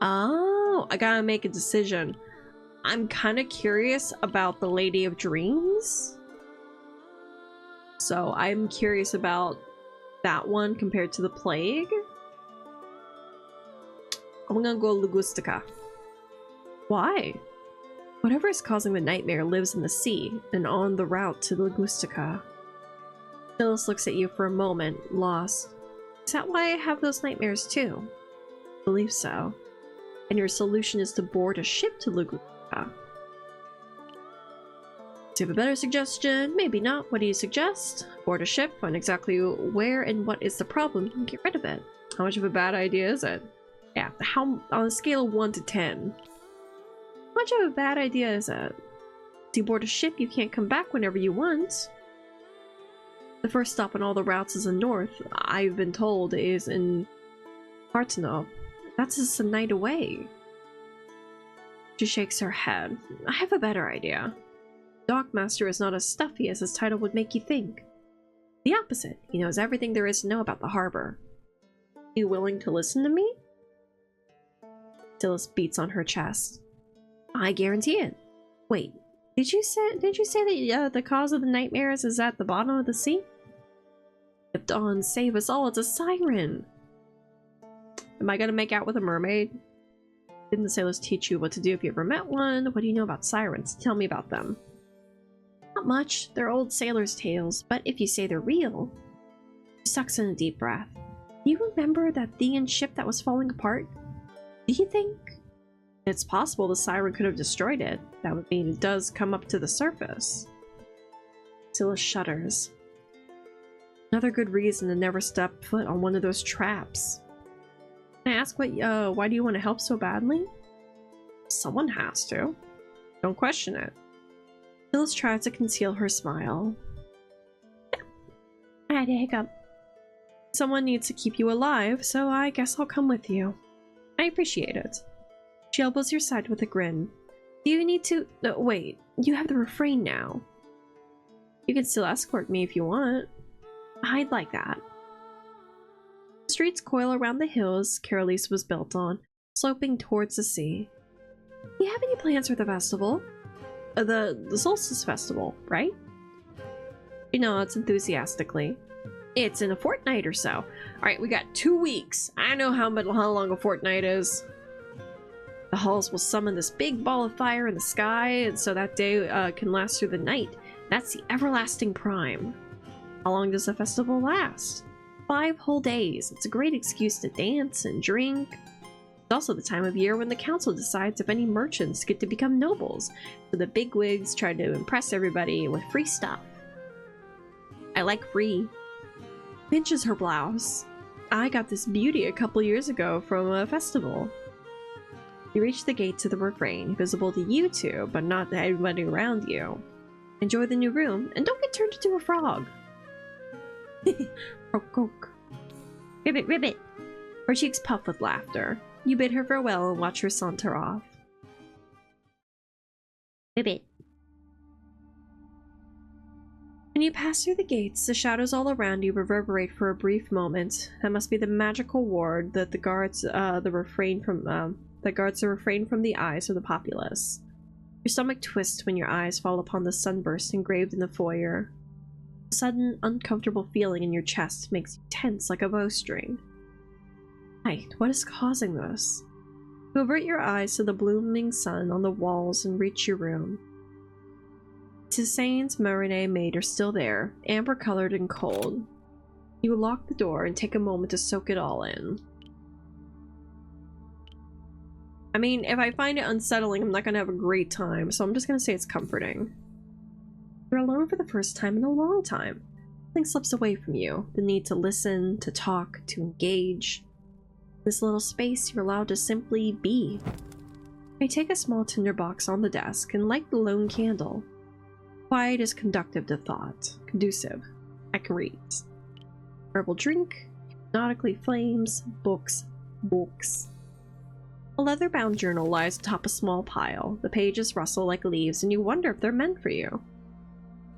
Oh, I gotta make a decision. I'm kind of curious about the Lady of Dreams. So I'm curious about that one compared to the Plague. I'm gonna go Ligustica. Why? Whatever is causing the nightmare lives in the sea and on the route to Ligustica. Phyllis looks at you for a moment, lost. Is that why I have those nightmares too? I believe so. And your solution is to board a ship to Ligustica. Do you have a better suggestion? Maybe not. What do you suggest? Board a ship, find exactly where and what is the problem, and get rid of it. How much of a bad idea is it? Yeah, how on a scale of 1 to 10. How much of a bad idea is it? Do you board a ship, you can't come back whenever you want. The first stop on all the routes is in north, I've been told, is in Martinov. That's just a night away. She shakes her head. I have a better idea. Dockmaster is not as stuffy as his title would make you think. The opposite. He knows everything there is to know about the harbor. Are you willing to listen to me? Silas beats on her chest. I guarantee it. Wait, did you say that the cause of the nightmares is at the bottom of the sea? If Dawn save us all, it's a siren. Am I gonna make out with a mermaid? Didn't the sailors teach you what to do if you ever met one? What do you know about sirens? Tell me about them. Not much. They're old sailors' tales, but if you say they're real... She sucks in a deep breath. Do you remember that Thean ship that was falling apart? Do you think... It's possible the siren could have destroyed it. That would mean it does come up to the surface. Scylla shudders. Another good reason to never step foot on one of those traps. Can I ask why do you want to help so badly? Someone has to. Don't question it. Phyllis tries to conceal her smile. I had a hiccup. Someone needs to keep you alive, so I guess I'll come with you. I appreciate it. She elbows your side with a grin. Do you need to— wait, you have the refrain now. You can still escort me if you want. I'd like that. The streets coil around the hills Carolise was built on, sloping towards the sea. Do you have any plans for the festival? The Solstice Festival, right? She nods enthusiastically. It's in a fortnight or so. Alright, we got 2 weeks. I know how long a fortnight is. The halls will summon this big ball of fire in the sky, and so that day can last through the night. That's the everlasting prime. How long does the festival last? 5 whole days. It's a great excuse to dance and drink. It's also the time of year when the council decides if any merchants get to become nobles, so the bigwigs try to impress everybody with free stuff. I like free. Pinches her blouse. I got this beauty a couple years ago from a festival. You reach the gate to the refrain, visible to you two, but not to everybody around you. Enjoy the new room, and don't get turned into a frog. Croak. Ribbit, ribbit. Her cheeks puff with laughter. You bid her farewell and watch her saunter off. Ribbit. When you pass through the gates, the shadows all around you reverberate for a brief moment. That must be the magical ward that guards the refrain from the eyes of the populace. Your stomach twists when your eyes fall upon the sunburst engraved in the foyer. A sudden, uncomfortable feeling in your chest makes you tense like a bowstring. Hi, what is causing this? You avert your eyes to the blooming sun on the walls and reach your room. Tissane's Marinette maid are still there, amber-colored and cold. You lock the door and take a moment to soak it all in. I mean, if I find it unsettling, I'm not gonna have a great time, so I'm just gonna say it's comforting. You're alone for the first time in a long time. Something slips away from you. The need to listen, to talk, to engage. In this little space, you're allowed to simply be. You take a small tinderbox on the desk and light the lone candle. Quiet is conducive to thought. I can read. Herbal drink, hypnotically flames, books. A leather-bound journal lies atop a small pile. The pages rustle like leaves, and you wonder if they're meant for you.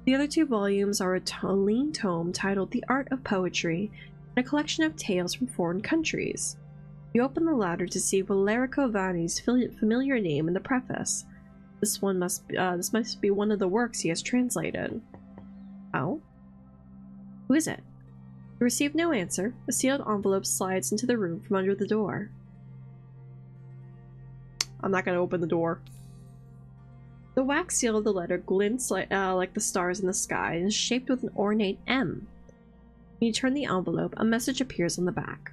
The other 2 volumes are a lean tome titled The Art of Poetry and a collection of tales from foreign countries. You open the latter to see Valerico Vanni's familiar name in the preface. This must be one of the works he has translated. Oh? Who is it? You receive no answer. A sealed envelope slides into the room from under the door. I'm not gonna open the door. The wax seal of the letter glints like the stars in the sky and is shaped with an ornate M. When you turn the envelope, a message appears on the back.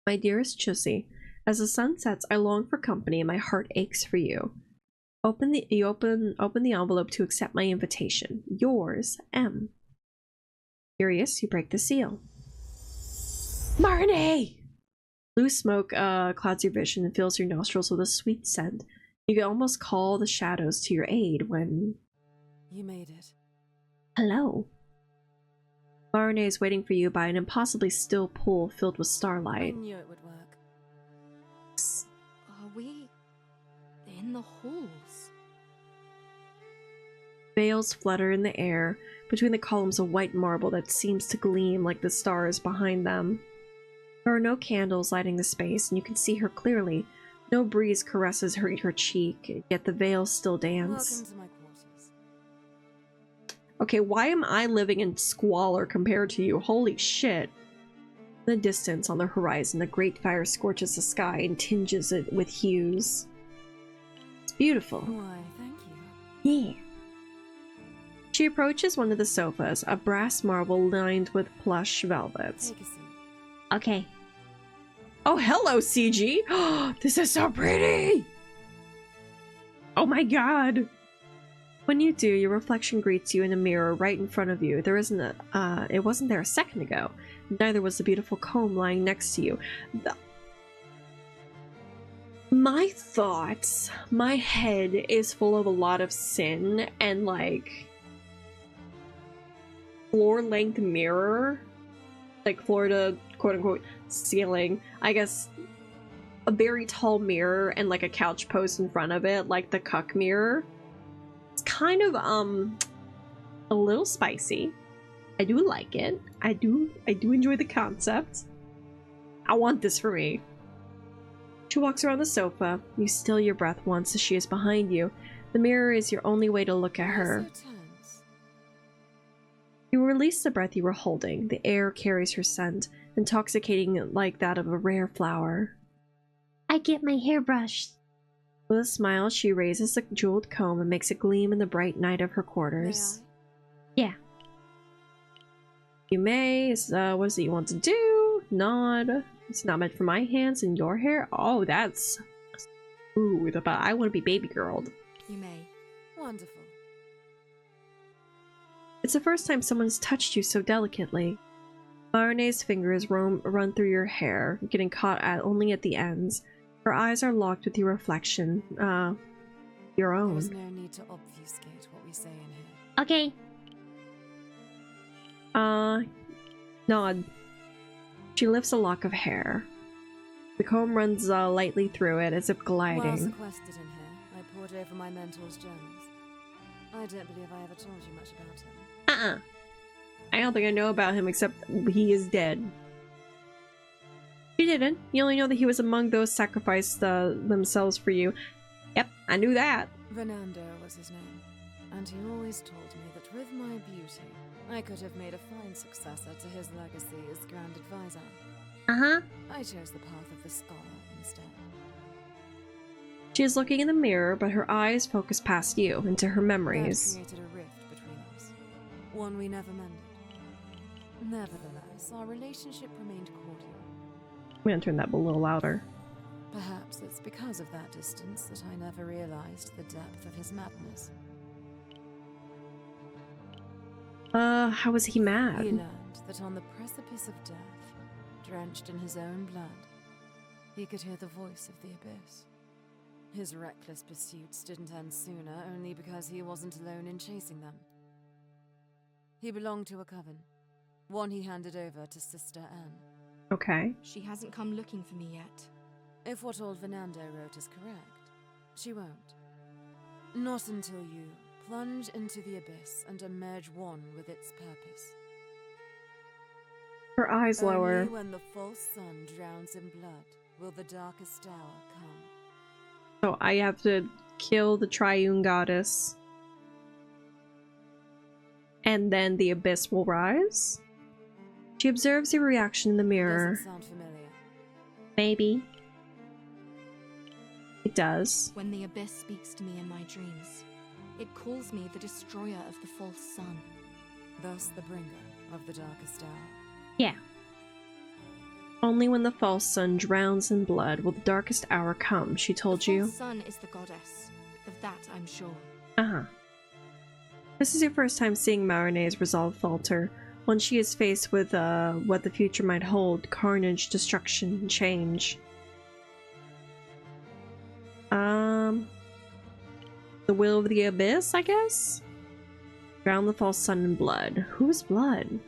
My dearest Chussie, as the sun sets, I long for company and my heart aches for you. Open the envelope to accept my invitation. Yours, M. Curious, you break the seal. Marinette! Blue smoke clouds your vision and fills your nostrils with a sweet scent. You can almost call the shadows to your aid when... You made it. Hello. Marinette is waiting for you by an impossibly still pool filled with I starlight. knew it would work. Are we in the halls? Veils flutter in the air between the columns of white marble that seems to gleam like the stars behind them. There are no candles lighting the space, and you can see her clearly. No breeze caresses her cheek, yet the veils still dance. Welcome to my quarters. Okay, why am I living in squalor compared to you? Holy shit. In the distance, on the horizon, the great fire scorches the sky and tinges it with hues. It's beautiful. Why, thank you. Yeah. She approaches one of the sofas, a brass marble lined with plush velvets. Take a seat. Okay. Oh, hello, CG. This is so pretty. Oh my god. When you do, your reflection greets you in a mirror right in front of you. There isn't a, it wasn't there a second ago. Neither was the beautiful comb lying next to you. My thoughts, my head is full of a lot of sin and like floor-length mirror, like floor to quote-unquote ceiling. I guess a very tall mirror and like a couch post in front of it, like the cuck mirror. It's kind of a little spicy. I do like it. I do enjoy the concept. I want this for me. She walks around the sofa. You still your breath once as she is behind you. The mirror is your only way to look at her. You release the breath you were holding. The air carries her scent, intoxicating like that of a rare flower. I get my hair brushed. With a smile, she raises the jeweled comb and makes it gleam in the bright night of her quarters. Yeah. You may. What is it you want to do? Nod. It's not meant for my hands and your hair. Oh, that's smooth, but I want to be baby girled. You may. Wonderful. It's the first time someone's touched you so delicately. Marine's fingers run through your hair, getting caught only at the ends. Her eyes are locked with your reflection. Your own. There's no need to obfuscate what we say in here. Okay. Nod. She lifts a lock of hair. The comb runs lightly through it as if gliding. While sequestered in here, I pored over my mentor's journals. I don't believe I ever told you much about him. I don't think I know about him except he is dead. You didn't. You only know that he was among those sacrificed themselves for you. Yep, I knew that. Renando was his name, and he always told me that with my beauty, I could have made a fine successor to his legacy as Grand Advisor. Uh-huh. I chose the path of the scholar instead. She is looking in the mirror, but her eyes focus past you, into her memories. That created a rift between us, one we never mended. Nevertheless, our relationship remained cordial. I'm gonna turn that a little louder. Perhaps it's because of that distance that I never realized the depth of his madness. How was he mad? He learned that on the precipice of death, drenched in his own blood, he could hear the voice of the abyss. His reckless pursuits didn't end sooner only because he wasn't alone in chasing them. He belonged to a coven, one he handed over to Sister Anne. Okay. She hasn't come looking for me yet. If what old Venando wrote is correct, she won't. Not until you plunge into the abyss and emerge one with its purpose. Her eyes lower. Only when the false sun drowns in blood will the darkest hour come. So I have to kill the triune goddess. And then the abyss will rise? She observes your reaction in the mirror. Does it sound familiar? Maybe. It does. When the abyss speaks to me in my dreams, it calls me the destroyer of the false sun. Thus the bringer of the darkest hour. Yeah. Only when the false sun drowns in blood will the darkest hour come, she told The you. false sun is the goddess. Of that I'm sure. Uh-huh. This is your first time seeing Marine's resolve falter. When she is faced with what the future might hold, carnage, destruction, and change. The will of the abyss, I guess? Drown the false sun in blood. Whose blood?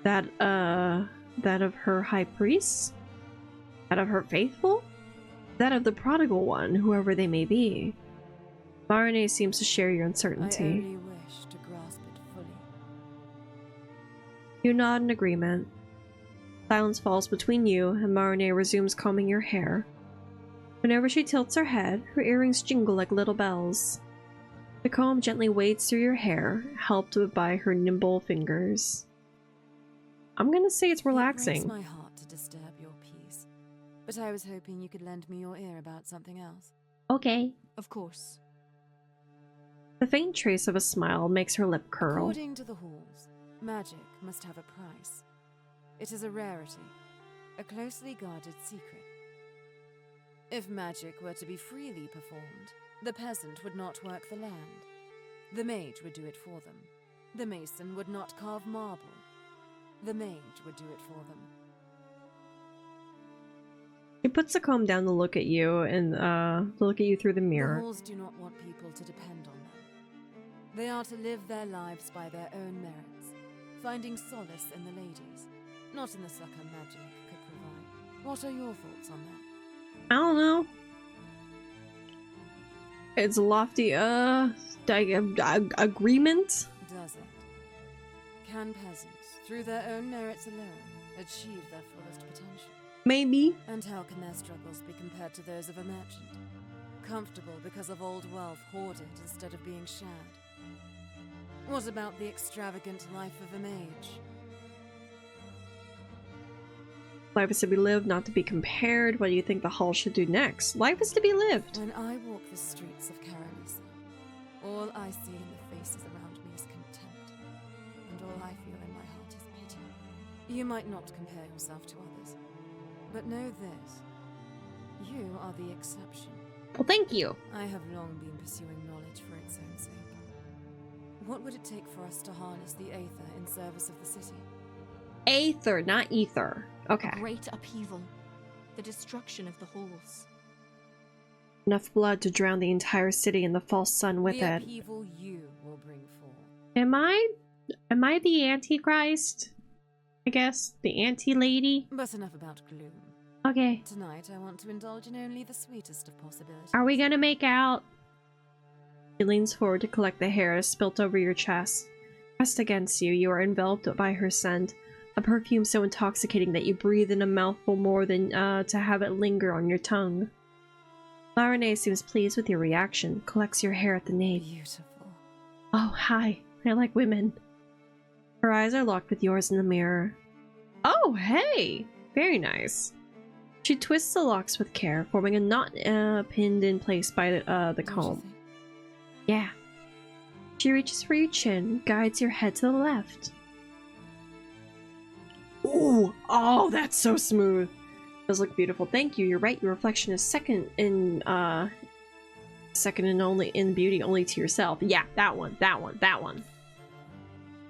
That of her high priest? That of her faithful? That of the prodigal one, whoever they may be. Marine seems to share your I uncertainty. only wish to grasp it fully. You nod in agreement. Silence falls between you, and Marine resumes combing your hair. Whenever she tilts her head, her earrings jingle like little bells. The comb gently wades through your hair, helped by her nimble fingers. I'm gonna say it's It breaks relaxing. my heart to disturb your peace, but I was hoping you could lend me your ear about something else. Okay. Of course. The faint trace of a smile makes her lip curl. According to the halls, magic must have a price. It is a rarity, a closely guarded secret. If magic were to be freely performed, the peasant would not work the land. The mage would do it for them. The mason would not carve marble. The mage would do it for them. He puts the comb down to look at you and look at you through the The mirror. halls do not want people to depend on them. They are to live their lives by their own merits, finding solace in the ladies, not in the succor magic could provide. What are your thoughts on that? I don't know. It's a lofty, agreement? Does it? Can peasants, through their own merits alone, achieve their fullest potential? Maybe. And how can their struggles be compared to those of a merchant? Comfortable because of old wealth hoarded instead of being shared? What about the extravagant life of a mage? Life is to be lived, not to be compared. What do you think the hall should do next? Life is to be lived. When I walk the streets of Carolisa, all I see in the faces around me is contempt, and all I feel in my heart is pity. You might not compare yourself to others, but know this: you are the exception. Well, thank you. I have long been pursuing knowledge for its own sake. What would it take for us to harness the Aether in service of the city? Aether, not ether. Okay. Great upheaval. The destruction of the halls. Enough blood to drown the entire city and the false sun with the it. upheaval you will bring forth. Am I the Antichrist? I guess. The anti-lady? But enough about gloom. Okay. Tonight I want to indulge in only the sweetest of possibilities. Are we gonna make out? He leans forward to collect the hair spilt over your chest. Pressed against you, you are enveloped by her scent. A perfume so intoxicating that you breathe in a mouthful more than to have it linger on your tongue. Larene seems pleased with your reaction, collects your hair at the nape. Beautiful. Oh, hi. I like women. Her eyes are locked with yours in the mirror. Oh, hey! Very nice. She twists the locks with care, forming a knot pinned in place by the Don't you comb. think? Yeah. She reaches for your chin, guides your head to the left. Ooh! Oh, that's so smooth! Does look beautiful. Thank you. You're right. Your reflection is second and only in beauty, only to yourself. Yeah, that one. You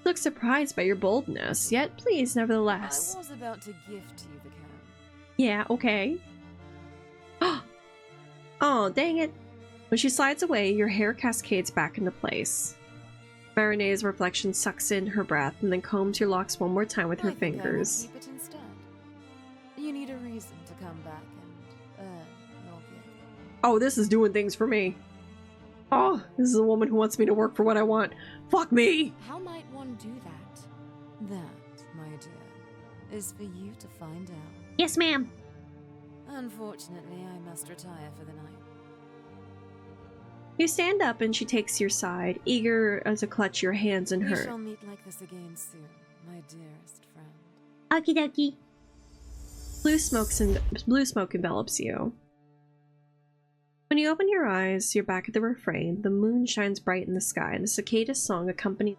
look surprised by your boldness, yet pleased nevertheless. I was about to gift you the comb. Yeah, okay. Oh, dang it. When she slides away, your hair cascades back into place. Marine's reflection sucks in her breath and then combs your locks one more time with her I think I will fingers. keep it instead. You need a reason to come back and earn your gift. Oh, this is doing things for me. Oh, this is a woman who wants me to work for what I want. Fuck me! How might one do that? That, my dear, is for you to find out. Yes, ma'am. Unfortunately, I must retire for the night. You stand up and she takes your side, eager to clutch your hands in We her. shall meet like this again soon, my dearest friend. Okie dokie. Blue smoke envelops you. When you open your eyes, you're back at the refrain. The moon shines bright in the sky, and the cicada song accompanies.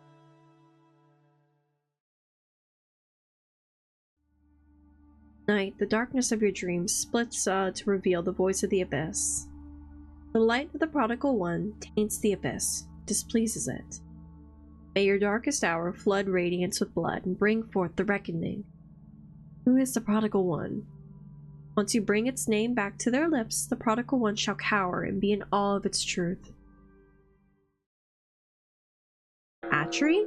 Night, the darkness of your dreams splits to reveal the voice of the abyss. The light of the prodigal one taints the abyss, displeases it. May your darkest hour flood radiance with blood and bring forth the reckoning. Who is the prodigal one? Once you bring its name back to their lips, the prodigal one shall cower and be in awe of its truth. Atri?